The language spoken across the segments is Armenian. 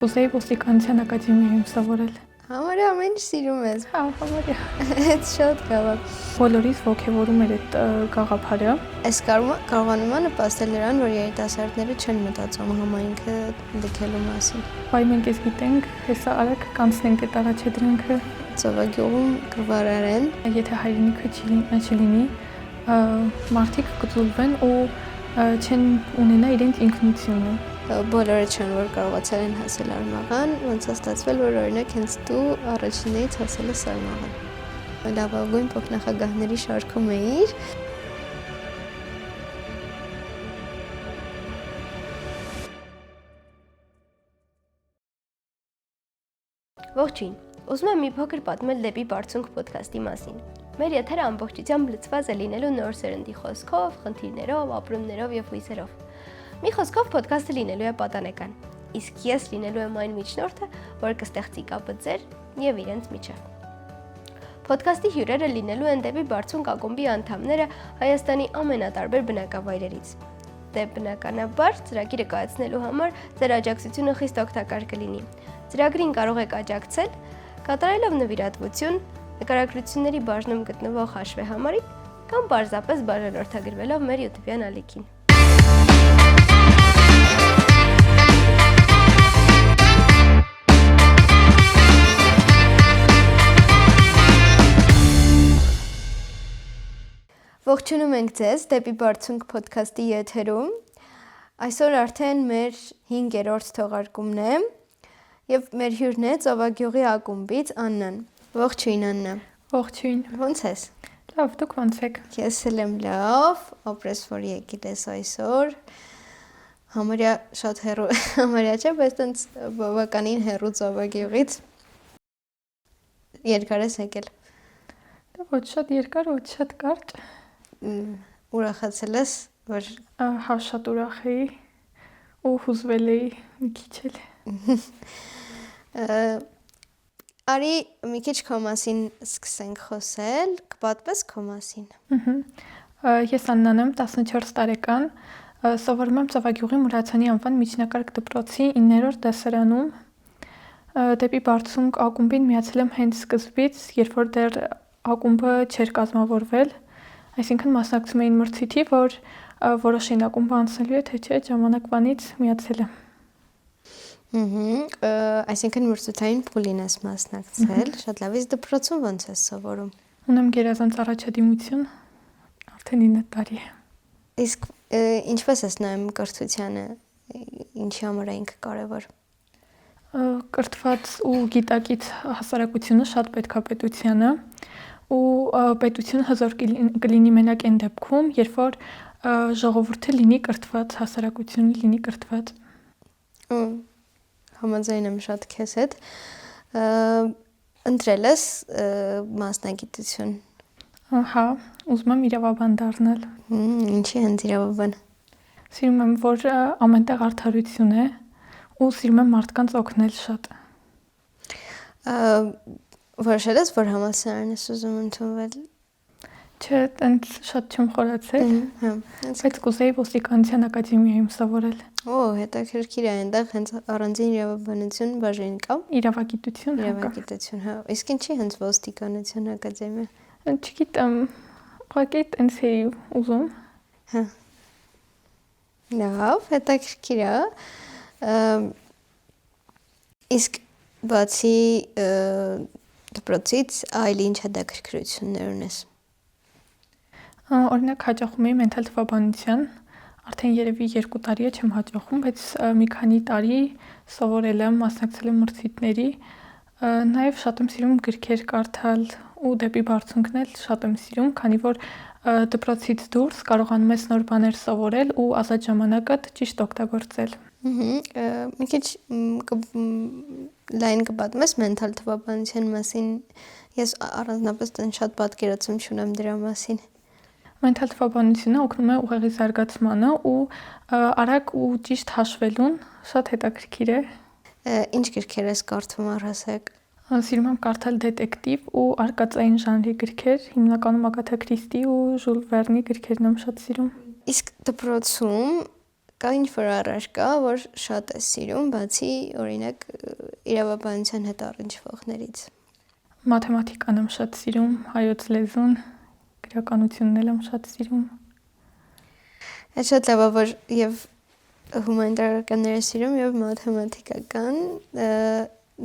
Կուզեի ոստիկանության ակադեմիայում սովորել։ Համարյա ամեն ինչ սիրում ես։ Հա, համարյա։ Այդ շատ կավա։ Բոլորիս ոգևորում էր այդ գաղափարը։ Այս կարողանում է նպաստել նրան, որ երիտասարդները չեն մտածում համայնքը լքելու մասին։ Բայ մենք ես գիտենք, հեսա արագ կանցնենք այդ առաջադրանքը։ Ծովագյուղում կվարարեն։ Եթե հայրենիքը չլինի, մարդիկ կծուլվեն ու չեն ունենա իրենց ինքնությունը։ Բոլորը չեն, որ կարողացել են հասել Արմաղան, ոնց է ստացվել, որ օրինակ հենց դու առաջիններից հասել ես Արմաղան։ Լավագույն փոխնախագահների շարքում էիր։ Ողջույն, ուզում եմ մի փոքր պատմել դեպի Բարձունք ոդքասթի մասին։ Մեր եթերը ամբողջությամբ լցված է լինելու նոր սերնդի խոսքով, խնդիրներով, ապրումներով եւ հույսերով։ Մի խոսքով ոդքասթը լինելու է պատանեկան, իսկ ես լինելու եմ այն միջնորդը, որ կստեղծի կապը ձեր եւ իրենց միջեւ։ Ոդքասթի հյուրերը լինելու են դեպի Բարձունք ակումբի անդամները Հայաստանի ամենատարբեր բնակավայրերից։ Դե բնականաբար ծրագիրը կայացնելու համար ձեր աջակցությունը խիստ օգտակար կլինի։ Ծրագրին կարող եք աջակցել, կատարելով նվիրատվություն, նկարագրությունների բաժնում գտնվող հաշվեհամարին կամ պարզապես բաժանորդագրվելով մեր YouTube-յան ալիքին։ Ողջունում ենք ձեզ դեպի Բարձունք ոդքասթի եթերում։ Այսօր արդեն մեր 5-րդ թողարկումն է եւ մեր հյուրն է Ծովագյուղի ակումբից Աննան։ Ողջույն Աննա։ Ողջույն։ Ո՞նց ես։ Լավ, դուք ո՞նց եք։ Ես էլ եմ լավ, ապրես որ եկել ես այսօր։ Համարյա շատ հեռու, համարյա չէ, բայց տենց բավականին հեռու Ծովագյուղից։ Երկար ես եկել։ Ոչ շատ երկար, ոչ շատ կարճ։ Ուրախացել ես, որ Հա, շատ ուրախ էի ու հուզվել էի մի քիչ էլ։ Արի մի քիչ քո մասին սկսենք խոսել, կպատմես քո մասին։ Ես Աննան եմ, 14 տարեկան, սովորում եմ Ծովագյուղի Մուրացյանի անվան միջնակարգ դպրոցի 9-րդ դասարանում։ Դեպի Բարձունք ակումբին միացել եմ հենց սկզբից, երբ որ դեռ ակումբը չէր կազմավորվել, այսինքն մասնակցում էին մրցույթի, որ որոշեն ակումբը անցնելու է, թե չէ, ժամանակվանից միացել եմ։ Այսինքն մրցութային փուլին ես մասնակցել, շատ լավ, իսկ դպրոցում ո՞նց ես սովորում։ Ունեմ գերազանց առաջադիմություն, արդեն 9 տարի է։ Իսկ ինչպես ես նայում կրթությանը, ինչի համար է ինքը կարևոր։ Կրթված ու գիտակից հասարակությունը շատ պետք է պետությանը ու պետությունը հզոր կլինի մենակ այն դեպքում, երբ որ ժողովուրդը լինի կրթված, հասարակությունը լինի կրթված։ Համաձայն եմ շատ քեզ հետ։ Ընտրել ես մասնագիտություն։ Հա, ուզում եմ իրավաբան դառնալ։ Ինչի հենց իրավաբան։ Սիրում եմ, որ ամենտեղ արդարություն է ու սիրում եմ մարդկանց օգնել շատ։ Որոշել ես, որ համալսարան ես ուզում ընդունվել։ Չէ, տենց շատ չեմ խորացել, բայց կուզեի ոստիկանության ակադեմիայում սովորել։ Հետաքրքիր է, այնտեղ հենց առանձին իրավաբանություն բաժին կա։ Իրավագիտություն, Իրավագիտություն, հա։ Իսկ ինչի հենց ոստիկանություն ակադեմիա։ Չգիտեմ, ուղղակի տենց էի ուզում։ Հա։ Լավ, հետաքրքիր է։ Իսկ բացի դպրոցից այլ ինչ հետաքրքրություններ ունես։ Օրինակ հաճախում էի մենթալ թվաբանության, արդեն երևի 2 տարի է չեմ հաճախում, բայց մի քանի տարի սովորել եմ, մասնակցել եմ մրցույթների, նաև շատ եմ սիրում գրքեր կարդալ ու դեպի Բարձունքն էլ շատ եմ սիրում, քանի որ դպրոցից դուրս կարողանում ես նոր բաներ սովորել ու ազատ ժամանակդ ճիշտ օգտագործել։ Մի քիչ լայն կպատմես մենթալ թվաբանության մասին, ես առանձնապես շատ պատկերացում չունեմ դրա մասին։ Մենթալ թվաբանությունը օգնում է ուղեղի զարգացմանը ու արագ ու ճիշտ հաշվելուն, շատ հետաքրքիր է։ Ինչ գրքեր ես կարդում առհասարակ։ Սիրում եմ կարդալ դետեկտիվ ու արկածային ժանրի գրքեր, հիմնականում Ագաթա Քրիստի ու Ժուլ Վերնի գրքերն եմ շատ սիրում։ Իսկ դպրոցում կա ինչ-որ առարկա, որ շատ ես սիրում, բացի օրինակ իրավաբանության հետ առնչվողներից։ Մաթեմատիկան եմ շատ սիրում, հայոց լեզուն, գրականությունն եմ շատ սիրում։ Այդ շատ լավ է, որ եւ հումանիտարականները սիրում եւ մաթեմատիկական։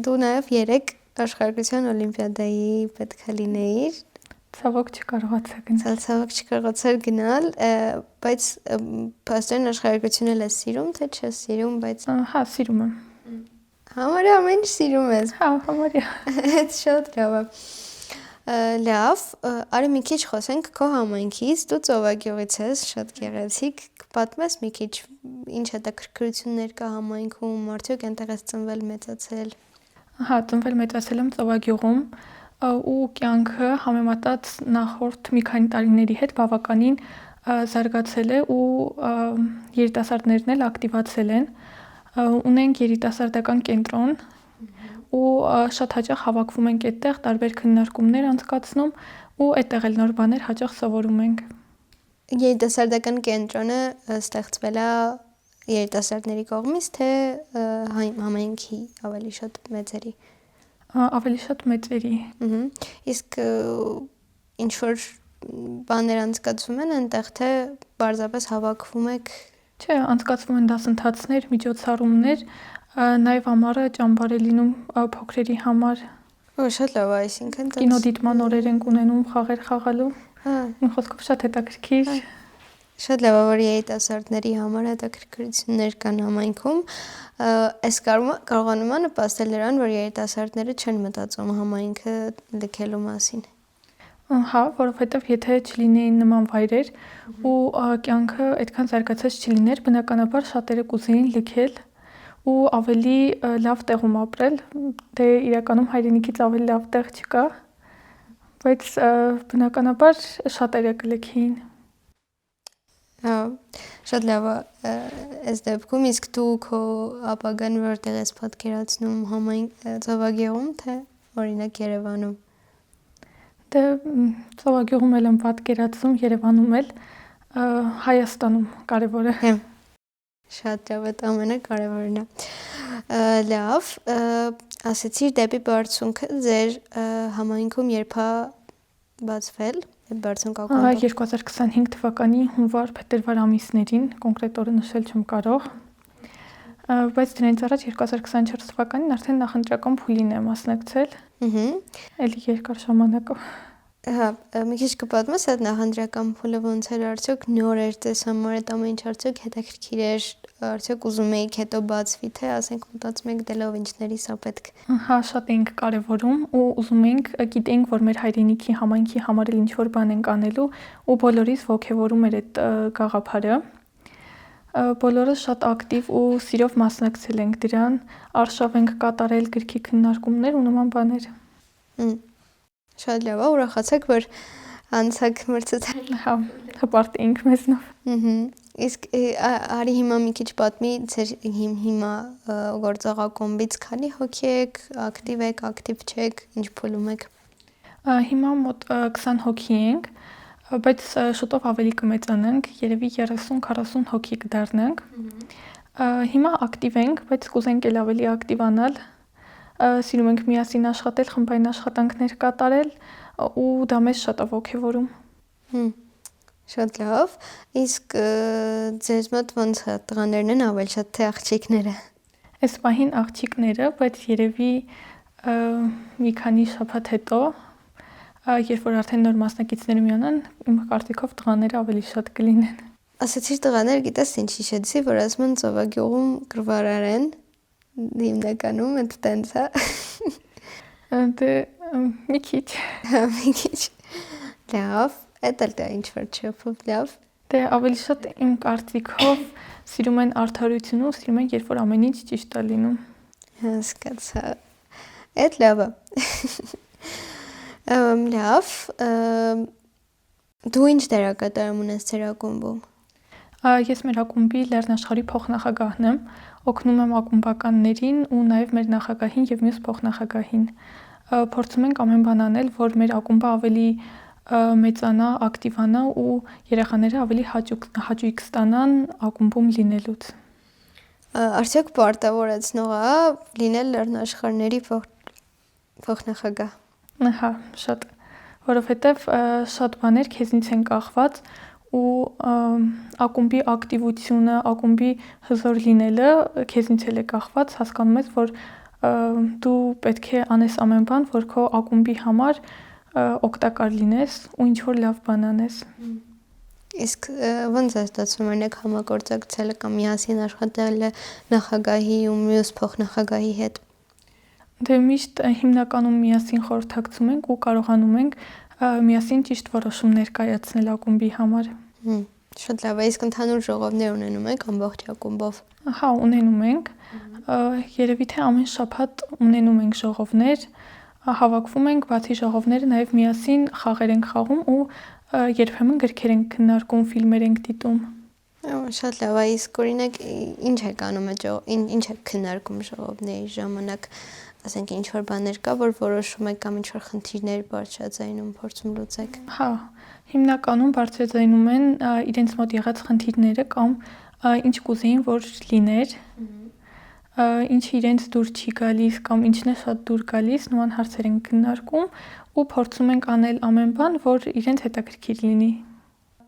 Դու նաեւ 3 աշխարհագրության օլիմպիադայի պետք է լինեիր։ Ցավոք չկարողացա գնալ։ Ցավոք չկարողացար գնալ, բայց փաստորեն աշխարհագրությունը ես սիրում, թե չես սիրում, բայց Հա, սիրում եմ։ համարյա ամեն ինչ սիրում ես։ Հա, համարյա։ Այդ շատ լավ է։ Լավ, արի մի քիչ խոսենք քո համայնքից, դու Ծովագյուղից ես, շատ գեղեցիկ, պատմես մի քիչ ինչ հետաքրքրություններ կա համայնքում, արդյոք այնտեղ ես ծնվել, մեծացել։ Հա, ծնվել մեծացել եմ Ծովագյուղում ու կյանքը համեմատած նախորդ մի քանի տարիների հետ բավականին զարգացել է ու երիտասարդներն էլ ակտիվացել են։ Ունենք երիտասարդական կենտրոն ու շատ հաճախ հավաքվում ենք այդտեղ, տարբեր քննարկումներ անցկացնում ու այդտեղ էլ նոր բաներ հաճախ սովորում ենք։ Երիտասարդական կենտրոնը ստեղծվել է երիտասարդների կողմից, թե համայնքի ավելի շատ մեծերի։ Ավելի շատ մեծերի։ Իսկ ինչ որ բաներ անցկացվում են այնտեղ, թե պարզապես հավաքվում եք։ Չէ, անցկացվում են դասընթացներ, միջոցառումներ, նաև ամառը ճամբար է լինում փոքրերի համար։ Շատ լավ է, այսինքն Կինոդիտման օրեր ենք ունենում խաղեր խաղալու։ Իմ խոսքով շատ հետաքրքիր։ Շատ լավ է, որ երիտասարդների համար հետաքրքրություններ կան համայնքում։ Այս կարողանում է նպաստել նրան, որ երիտասարդները չեն մտածում համայնքը լքելու մասին։ Հա, որովհետև եթե չլինեին նման վայրեր ու կյանքը այդքան զարգացած չլիներ, բնականաբար շատերը կուզեին լքել ու ավելի լավ տեղում ապրել, դե իրականում հայրենիքից ավելի լավ տեղ չկա, բայց բնականաբար շատերը կլքեին։ Հա, շատ լավ է այս դեպքում, իսկ դու քո ապագան որտեղ ես պատկերացնում Ծովագյուղում, թե օրինակ Երևանում։ Դե Ծովագյուղում էլ եմ պատկերացնում, Երևանում էլ, Հայաստանում կարևորը։ Շատ լավ, այդ ամենակարևորն է։ Լավ, ասեցիր դեպի բարձունքը ձեր համայնքում երբ է բացվել, բարձունք ակումբը։ 2025 թվականի հունվար-փետրվար ամիսներին, կոնկրետ օրը նշել չեմ կարող, բայց դրանից առաջ 2024 թվականին արդեն նախընտրական փուլին եմ մասնակցել։ Էլի երկար ժամանակով։ Հա, մի քիչ կպատմես այդ նախընտրական փուլը ոնց էր, արդյոք նոր էր ձեզ համար, այդ ամեն ինչ արդյոք հետաքրքիր էր, արդյոք ուզում էիք հետո բացվի, թե ասենք մտածում եք դե լավ ինչների սա պետք։ Հա, շատ էինք կարևորում ու ուզում էինք, գիտեինք, որ մեր հայրենիքի համայնքի համար էլ ինչ-որ բան ենք անելու ու բոլորիս ոգևորում էր այդ գաղափարը։ Բոլորս շատ ակտիվ ու սիրով մասնակցել ենք դրան, արշավ ենք կատարել, գրքի քննարկումներ ու նման բաներ։ Շատ լավ է, ուրախացեք, որ անցակ մրցակցային։ Հա, հպարտ էինք մեզնով։ Իսկ արի հիմա մի քիչ պատմի ձեր հիմա գործող ակումբից քանի հոգի եք, ակտիվ չեք, ինչ փուլում եք։ Հիմա մոտ 20 հոգի ենք, բայց շուտով ավելի կմեծանանք, երևի 30-40 հոգի կդառնանք։ Հիմա ակտիվ ենք, բայց կուզենք էլ ավելի ակտիվանալ։ Սիրում ենք միասին աշխատել, խմբային աշխատանքներ կատարել ու դա մեզ շատ է ոգևորում։ Շատ լավ, իսկ ձեզ մոտ ոնց է, տղաներն են ավելի շատ, թե աղջիկները։ Այս պահին աղջիկները, բայց երևի մի քանի շաբաթ հետո, երբ որ արդեն նոր մասնակիցները միանան, իմ կարծիքով տղաները ավելի շատ կլինեն։ Ասացիր տղաներ, գիտես ինչ հիշեցի, որ ասում են Ծովագյուղում կռվարար են, հիմնականում այդ տենց է։ Դե մի քիչ։ Մի քիչ։ Լավ, այդ էլ դա ինչ որ չփոփ, լավ։ Դե ավելի շատ իմ կարծիքով սիրում են արդարությունը ու սիրում են, երբ որ ամեն ինչ ճիշտ է լինում։ Հասկացա։ Այդ լավ է։ Լավ, դու ինչ դերակատարում ունես ձեր ակումբում։ Ես մեր ակումբի լեռնաշխարհի փոխնախագահն եմ, օգնում եմ ակումբականներին ու նաև մեր նախագահին եւ մյուս փոխնախագահին։ Փորձում ենք ամեն բան անել, որ մեր ակումբը ավելի մեծանա, ակտիվանա ու երեխաները ավելի հաճույք ստանան ակումբում լինելուց։ Արդյոք պարտավորեցնող է լինել լեռնաշխարհների փոխնախագահ։ Հա, շատ, որովհետև շատ բաներ քեզնից են կախված ու ակումբի ակտիվությունը, ակումբի հզոր լինելը քեզնից էլ է կախված, հասկանում ես, որ դու պետք է անես ամեն բան, որ քո ակումբի համար օգտակար լինես ու ինչ որ լավ բան անես։ Իսկ ո՞նց է ստացվում այնեք համագործակցելը կամ միասին աշխատելը նախագահի ու մյուս փոխնախագահի հետ։ Դե միշտ հիմնականում միասին խորհրդակցում ենք ու կարողանում ենք միասին ճիշտ որոշումներ կայացնել ակումբի համար։ Շատ լավ է, իսկ ընդհանուր ժողովներ ունենում եք ամբողջ ակումբով։ Հա, ունենում ենք։ Երևի թե ամեն շաբաթ ունենում ենք ժողովներ, հավաքվում ենք, բացի ժողովները նաև միասին խաղեր ենք խաղում ու երբեմն գրքեր ենք քննարկում, ֆիլմեր ենք դիտում։ Շատ լավ է, իսկ օրինակ ինչ եք անում ինչ եք քննարկում ժողովների ժամանակ, ասենք ինչ որ բաներ կա, որ որոշում եք կամ ինչ որ խնդիրներ բարձրաձայնում, փորձում լուծեք։ Հա, հիմնականում բարձրաձայնում են իրենց մոտ եղած խնդիրները կամ ինչ կուզեին, որ լիներ, ինչը իրենց դուր չի գալիս կամ ինչն է շատ դուր գալիս, նման հարցեր են քննարկում ու փորձում ենք անել ամեն բան, որ իրենց հետաքրքիր լինի։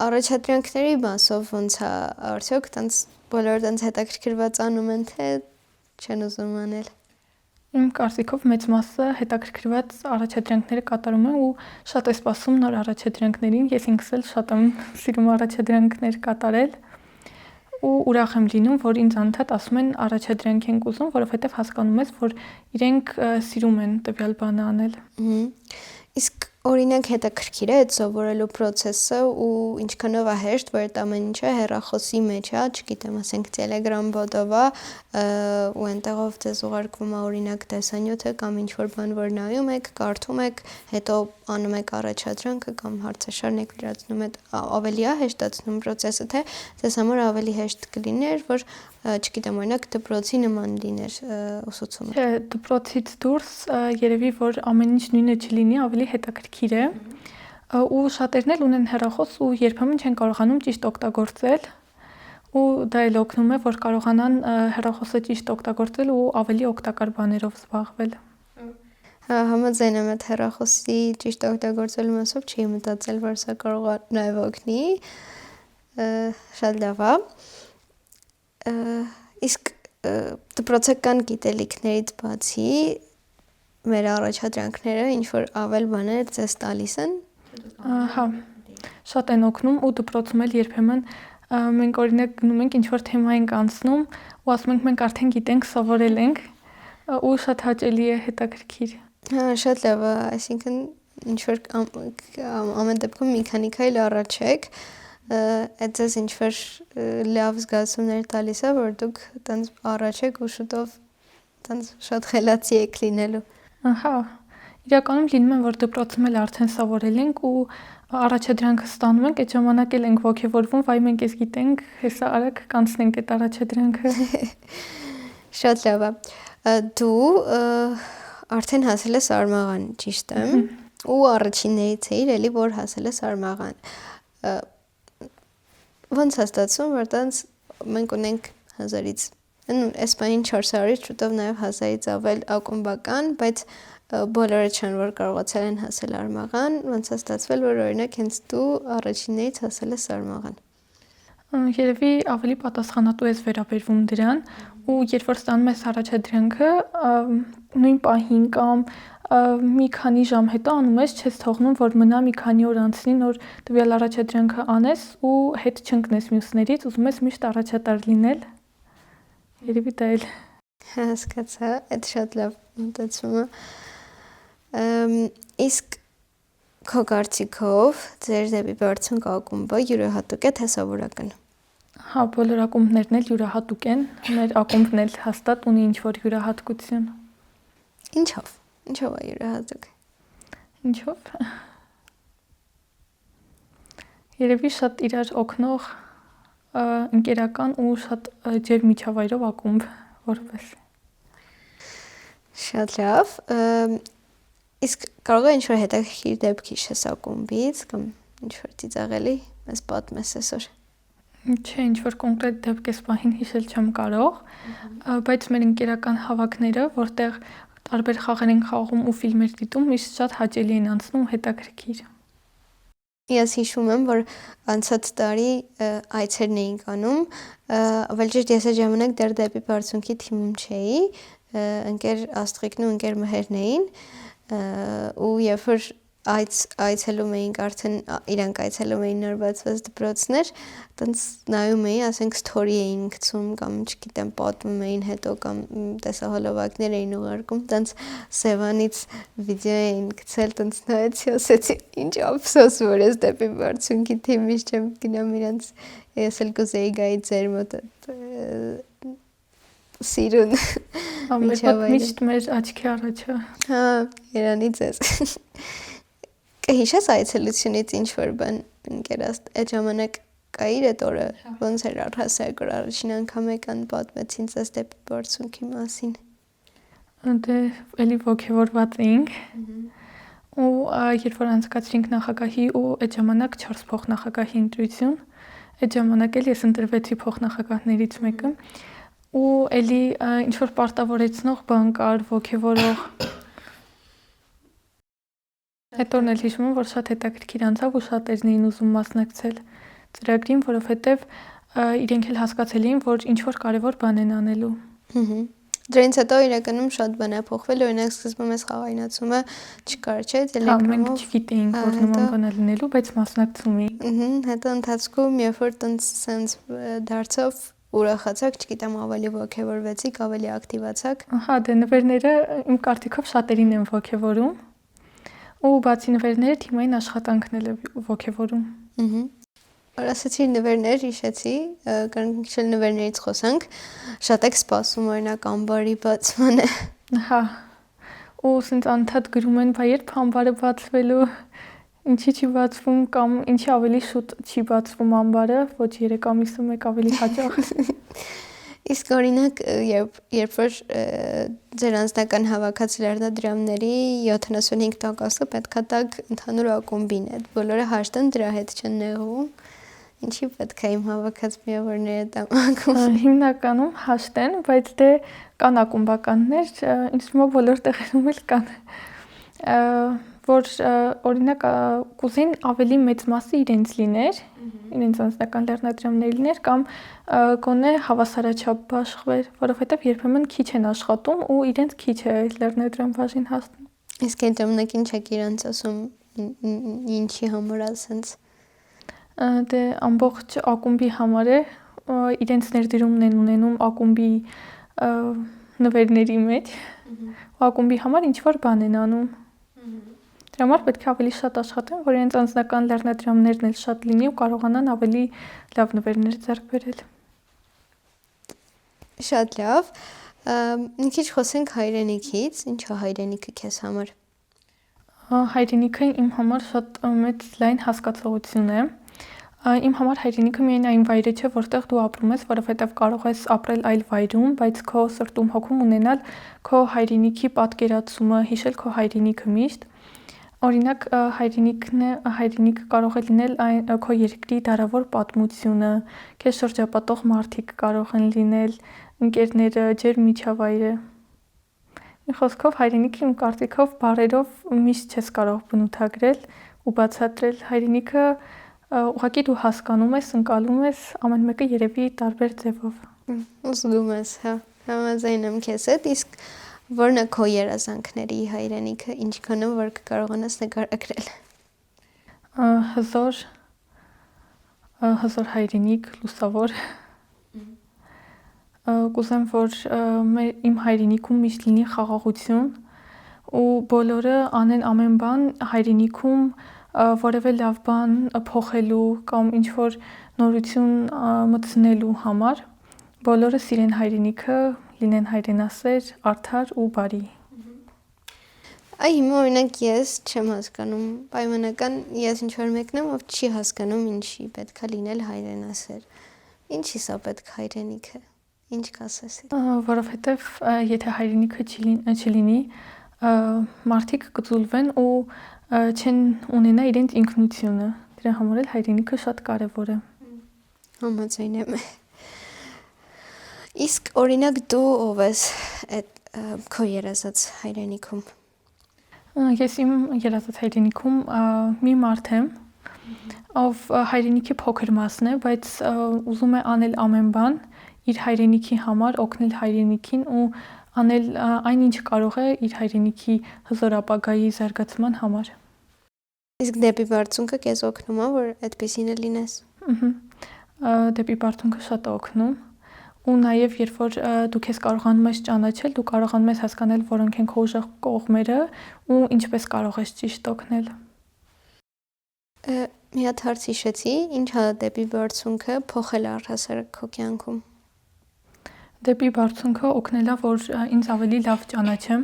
Առաջադրանքների մասով ոնց է, արդյոք տենց բոլորը տենց հետաքրքրված անում են, թե չեն ուզում անել։ Իմ կարծիքով մեծ մասը հետաքրքրված առաջադրանքները կատարում են ու շատ է սպասում նոր առաջադրանքներին։ Ես ինքս էլ շատ եմ սիրում առաջադրանքներ կատարել ու ուրախ եմ լինում, որ ինձ անդադ ասում են առաջադրանք ենք ուզում, որովհետև հասկանում ես, որ իրենք սիրում են տվյալ բանը անել։ Իսկ օրինակ հետաքրքիր է այդ սովորելու process-ը ու ինչքանով է հեշտ, որ այդ ամեն ինչը հեռախոսի մեջ է, չգիտեմ, ասենք Telegram bot-ով է ու այնտեղով դες ուղարկվում է օրինակ տեսանյութը կամ ինչ որ բան, որ նայում եք, կարդում եք, հետո անում եք առաջադրանքը կամ հարցաշարն եք լրացնում, այդ ավելի է հեշտացնում process-ը, թե դες համար ավելի հեշտ կլիներ, որ չգիտեմ, օրինակ դպրոցի նման լիներ ուսուցումը։ Չէ, դպրոցից դուրս երևի որ ամեն ինչ նույնը չլինի, ավելի հետաքրքիր է։ Ու շատերն էլ ունեն հեռախոս ու երբեմն չեն կարողանում ճիշտ օգտագործել։ Ու դա էլ օգնում է, որ կարողանան հեռախոսը ճիշտ օգտագործել ու ավելի օգտակար բաներով զբաղվել։ Հա, համաձայն եմ այդ հեռախոսի ճիշտ օգտագործելու մասով չի մտածել, որ սա կարող է նաև օգնի։ Շատ լավ է։ Իսկ դպրոցական գիտելիքներից բացի մեր առաջադրանքները ինչ որ ավել բաներ ձեզ տալիս են։ Հա, շատ են օգնում ու դպրոցում էլ երբեմն մենք օրինակ գնում ենք ինչ որ թեմա ենք անցնում ու ասում ենք մենք արդեն գիտենք, սովորել ենք ու շատ հաճելի է, հետաքրքիր։ Հա, շատ լավ է, այսինքն ինչ որ ամեն դեպքում մի քանի քայլ առաջ եք, այդ ձեզ ինչ որ լավ զգացումներ տալիս է, որ դուք տենց առաջ եք ու շուտով տենց շատ խելացի եք լինելու։ Հա, իրականում լինում է, որ դպրոցում էլ արդեն սովորել ենք ու առաջադրանքը ստանում ենք, այդ ժամանակ էլ ենք ոգևորվում, վայ մենք էս գիտենք, հեսա արագ կանցնենք այդ առաջադրանքը։ Շատ լավ է։ Դու արդեն հասել ես Արմաղան, ճիշտ է։ Ու առաջիններից էիր, էլի որ հասել ես Արմաղան։ Ոնց է ստացվում, որ տենց մենք ունենք 1000-ից, այս բանին 400-ից շուտով նաև 1000-ից ավել ակումբական, բայց բոլորը չեն որ կարողացել են հասել Արմաղան, ոնց է ստացվել, որ օրինակ հենց դու առաջիններից հասել ես Արմաղան։ Երևի ավելի պատասխանատու ես վերաբերվում դրան ու երբ որ ստանում ես առաջադրանքը, նույն պահին կամ մի քանի ժամ հետո անում ես, չես թողնում, որ մնա մի քանի օր անցնի, նոր տվյալ առաջադրանքը անես ու հետ չընկնես մյուսներից, ուզում ես միշտ առաջատար լինել։ Երևի դա էլ։ Հասկացա, այդ շատ լավ մտածում է։ Իսկ քո կարծիքով ձեր դեպի բարձունք ակումբը յուրահատուկ է թե սովորական։ Հա, բոլոր ակումբներն էլ յուրահատուկ են, մեր ակումբն էլ հաստատ ունի ինչ-որ յուրահատկություն։ Ինչով։ Ինչով է յուրահատուկ։ Ինչով։ Երևի շատ իրար օգնող ընկերական ու շատ ջերմ միջավայրով ակումբ որպես։ Շատ լավ։ Իսկ կարող է ինչ-որ հետաքրքիր դեպք հիշես ակումբից կամ ինչ-որ ծիծաղելի մեզ պատմես այսօր։ Չէ, ինչ-որ կոնկրետ դեպք էս պահին հիշել չեմ կարող, բայց մեր ընկերական հավաքները, որտեղ տարբեր խաղեր են խաղում ու ֆիլմեր դիտում, միշտ շատ հաճելի են անցնում, հետաքրքիր։ Ես հիշում եմ, որ անցած տարի այցերն էինք անում, ավելի ճիշտ ես այդ ժամանակ դեռ դեպի բարձունքի թիմում չէի, ընկեր Աստղիկն ու ընկեր Մհերն էին, ու երբ որ այցելում էինք, արդեն իրանք այցելում էին նոր բացված դպրոցներ, տենց նայում էի, ասենք story էին գցում կամ չգիտեմ պատմում էին հետո կամ տեսահոլովակներ էին ուղարկում, տենց Սևանից վիդեո էին գցել, տենց նայեցի, ասեցի, ինչ ափսոս, որ ես դեպի բարձունքի թիմից չեմ գնամ իրանց, ես էլ կուզեի գայի ձեր մոտ սիրուն Միշտ մեր աչքի առաջը։ Հա, երանից ես։ Կհիշես այցելությունից ինչ-որ բան, ընկերաստ, այդ ժամանակ կայիր այդ օրը, ոնց էր առհասարակ, որ առաջին անգամ եկան պատմեցին ձեզ դեպի բարձունքի մասին։ Դե էլի ոգևորված էինք։ Ու երբ որ անցկացրինք նախագահի ու այդ ժամանակ 4 փոխնախագահի ընտրություն, այդ ժամանակ էլ ես ընտրվեցի փոխնախագահներից մեկը, ու էլի ինչ-որ պարտավորեցնող բան կար, ոգևորող։ Այդ օրն էլ հիշում եմ, որ շատ հետաքրքիր անցավ ու շատերն էին ուզում մասնակցել ծրագրին, որովհետև իրենք էլ հասկացել էին, որ ինչ-որ կարևոր բան են անելու։ Դրանից հետո իրականում շատ բան է փոխվել, օրինակ սկզբում այս խաղայնացումը չկար, չէ՞, Տելեգրամով։ Մենք չգիտեինք, որ նման բան է լինելու, բայց մասնակցում էինք։ Հետո ընթացքում, երբ որ տենց սենց դարձավ, ուրախացաք, չգիտեմ, ավելի ոգևորվեցիք, ավելի ակտիվացաք։ Հա, դե նվերները իմ կարծիքով շատերին են ոգևորում։ Ու բացի նվերները թիմային աշխատանքն էլ է ոգևորում։ Որ ասեցի նվերներ հիշեցի, કારણ քիչ էլ նվերներից խոսանք, շատ եք սպասում օրինակ ամբարի բացմանը։ Հա։ Ու ասենց անդադ գրում են, բա երբ ամբարը բացվելու, ինչի չի բացվում կամ ինչի ավելի շուտ չի բացվում ամբարը, ոչ 3 ամիսը մեկ ավելի հաճախ։ Իսկ օրինակ, երբ որ ձեր անձնական հավաքած լրագրամների 75%-ը պետքա տակ ընդհանուր ակումբին է, բոլորը հաշտ են դրա հետ չեն նեղվում, ինչի պետք է իմ հավաքած միավորները տամ ակումբ։ Հիմնականում հաշտ են, բայց դե կան ակումբականներ, ինձ թվում է բոլոր տեղերում էլ կան, որ օրինակ կուզեն ավելի մեծ մասը իրենց լիներ, իրենց անձնական լեռնադրամներ լիներ կամ գոնե հավասարաչափ բաշխվեր, որովհետև երբեմն քիչ են աշխատում ու իրենց քիչ է լեռնադրամ բաժին հասնում։ Իսկ այդ ժամանակ ինչ եք իրանց ասում, ինչի համար ասենց։ Դե ամբողջ ակումբի համար է, իրենց ներդրումն են ունենում ակումբի նվերների մեջ, ու ակումբի համար ինչ-որ բան են անում։ Դրա համար պետք է ավելի շատ աշխատեն, որ իրենց անձնական լեռնադրամներն էլ շատ լինի ու կարողանան ավելի լավ նվերներ ձեռք բերել։ Շատ լավ։ Մի քիչ խոսենք հայրենիքից, ինչ է հայրենիքը քեզ համար։ Հայրենիքը իմ համար շատ մեծ լայն հասկացողություն է։ Իմ համար հայրենիքը միայն այն վայրը չէ, որտեղ դու ապրում ես, որովհետև կարող ես ապրել այլ վայրում, բայց քո սրտում հոգում ունենալ քո հայրենիքի պատկերացումը, հիշել քո հայրենիքը միշտ։ Օրինակ հայրենիքը կարող է լինել քո երկրի դարավոր պատմությունը, քեզ շրջապատող մարդիկ կարող են լինել, ընկերները, ջերմ միջավայրը։ Մի խոսքով հայրենիքը իմ կարծիքով բառերով միշտ չես կարող բնութագրել ու բացատրել։ Հայրենիքը ուղղակի դու հասկանում ես, ընկալում ես, ամեն մեկը երևի տարբեր ձևով։ Զգում ես, հա, համաձայն եմ քեզ հետ, իսկ որն է քո երազանքների հայրենիքը, ինչքանով որ կկարողանաս նկարագրել։ Հզոր հայրենիք, լուսավոր։ Կուզեմ, որ իմ հայրենիքում միշտ լինի խաղաղություն ու բոլորը անեն ամեն բան հայրենիքում որևէ լավ բան փոխելու կամ ինչ-որ նորություն մտցնելու համար, բոլորը սիրեն հայրենիքը, լինեն հայրենասեր, արդար ու բարի։ Այ հիմա օրինակ ես չեմ հասկանում, պայմանական ես ինչ-որ մեկն եմ, ով չի հասկանում ինչի պետք է լինել հայրենասեր։ Ինչի սա պետք հայրենիքը։ Ինչ կասես։ Որովհետև եթե հայրենիքը չլինի, մարդիկ կծուլվեն ու չեն ունենա իրենց ինքնությունը։ Դրա համար էլ հայրենիքը շատ կարևոր է։ Համաձայն եմ։ Իսկ օրինակ դու ով ես այդ քո երազած հայրենիքում։ Ես իմ երազած հայրենիքում մի մարդ եմ, ով հայրենիքի փոքր մասն է, բայց ուզում է անել ամեն բան իր հայրենիքի համար, օգնել հայրենիքին ու անել այն ինչ կարող է իր հայրենիքի հզոր ապագայի զարգացման համար։ Իսկ դեպի բարձունքը քեզ օգնում է, որ այդպեսին լինես։ Դեպի բարձունքը շատ է օգնում ու նաև երբ որ դու քեզ կարողանում ես ճանաչել, դու կարողանում ես հասկանալ որոնք են քո ուժեղ կողմերը ու ինչպես կարող ես ճիշտ օգնել։ Մի հատ հարց հիշեցի, ինչ է դեպի բարձունքը փոխել առհասարակ քո կյանքում։ Դեպի բարձունքը օգնելա, որ ինձ ավելի լավ ճանաչեմ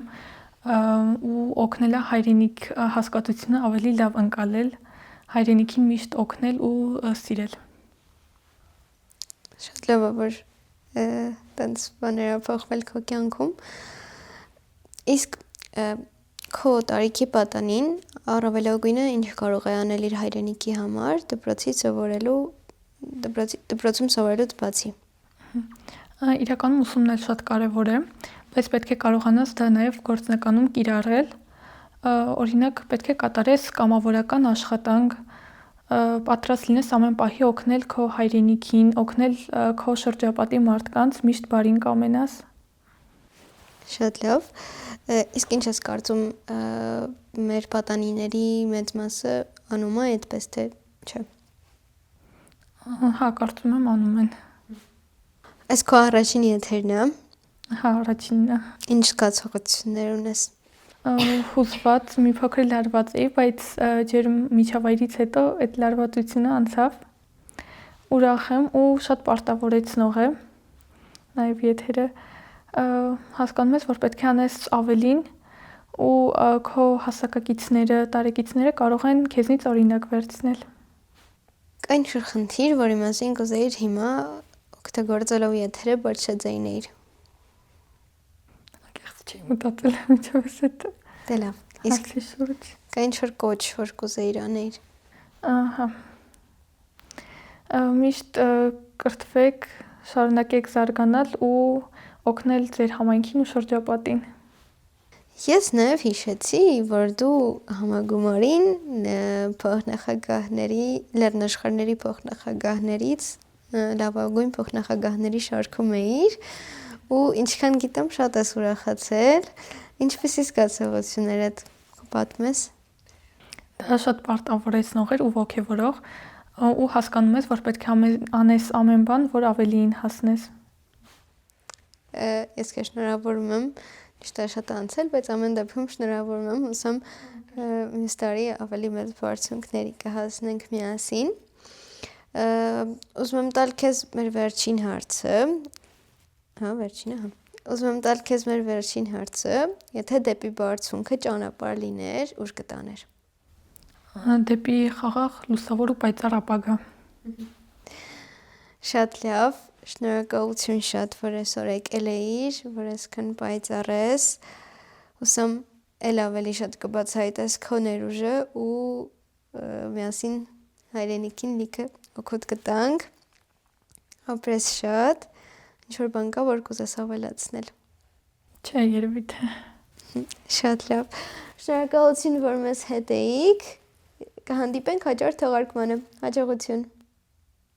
ու օգնելա հայրենիք հասկացությունը ավելի լավ ընկալել, հայրենիքին միշտ օգնել ու սիրել։ Շատ լավ է, որ տենց բաներ փոխվել քո կյանքում։ Իսկ քո տարիքի պատանին առավելագույնը ինչ կարող է անել իր հայրենիքի համար դպրոցում սովորելուց բացի։ Իրականում ուսումն էլ շատ կարևոր է, բայց պետք է կարողանաս դա նաև գործնականում կիրառել։ Օրինակ պետք է կատարես կամավորական աշխատանք, պատրաստ լինես ամեն պահի օգնել քո հայրենիքին, օգնել քո շրջապատի մարդկանց, միշտ բարին կամենաս։ Շատ լավ։ Իսկ ինչ ես կարծում, մեր պատանիների մեծ մասը անում է այդպես թե չէ։ Հա, կարծում եմ անում են։ Այս քո առաջին եթերն է։ Հա, առաջինն է։ Ինչ զգացողություններ ունես։ Հուզված, մի փոքր լարված էի, բայց ջերմ միջավայրից հետո այդ լարվածությունը անցավ։ Ուրախ եմ ու շատ պարտավորեցնող է։ Նաև եթերը հասկանում ես, որ պետք է անես ավելին ու քո հասակակիցները, տարեկիցները կարող են քեզնից օրինակ վերցնել։ Կա ինչ-որ խնդիր, որի մասին կուզեիր հիմա օգտագործելով եթերը բարձրաձայնել։ Չի մտածել միջավայրից հետո։ Դե լավ։ Իսկ կա ինչ-որ կոչ, որ կուզեիր անել։ Ահա։ Միշտ կրթվեք, շարունակեք զարգանալ ու օգնել ձեր համայնքին ու շրջապատին։ Ես նաև հիշեցի, որ դու համագումարին փոխնախագահների, լեռնաշխարհների փոխնախագահներից լավագույն փոխնախագահների շարքում էիր ու ինչքան գիտեմ շատ ես ուրախացել, ինչպիսի զգացողություններ այդ պատմես։ Դա շատ պարտավորեցնող էր ու ոգևորող ու հասկանում ես, որ պետք է անես ամեն բան, որ ավելիին հասնես։ Ես քեզ շնորհավորում եմ, ճիշտ է շատ անցել, բայց ամեն դեպքում շնորհավորում եմ, հուսամ մյուս տարի ավելի մեծ բարձունքների կհասնենք միասին։ Ուզում եմ տալ քեզ մեր վերջին հարցը։ Հա, վերջինը, հա։ Ուզում եմ տալ քեզ մեր վերջին հարցը, եթե դեպի բարձունքը ճանապարհ լիներ, ուր կտաներ։ Դեպի խաղաղ, լուսավոր ու պայծառ ապագա։ Շատ լավ, շնորհակալություն շատ, որ այսօր եկել էիր, որ այսքան պայծառ ես։ Հուսամ էլ ավելի շատ կբացահայտես քո ներուժը ու միասին հայրենիքին լիքը օգուտ կտանք։ Ապրես շատ, ինչ-որ բան կա, որ կուզես ավելացնել։ Չէ, երևի թե։ Շատ լավ։ Շնորհակալություն, որ մեզ հետ էիք։ Կհանդիպենք հաջորդ թողարկմանը։ Հաջողություն։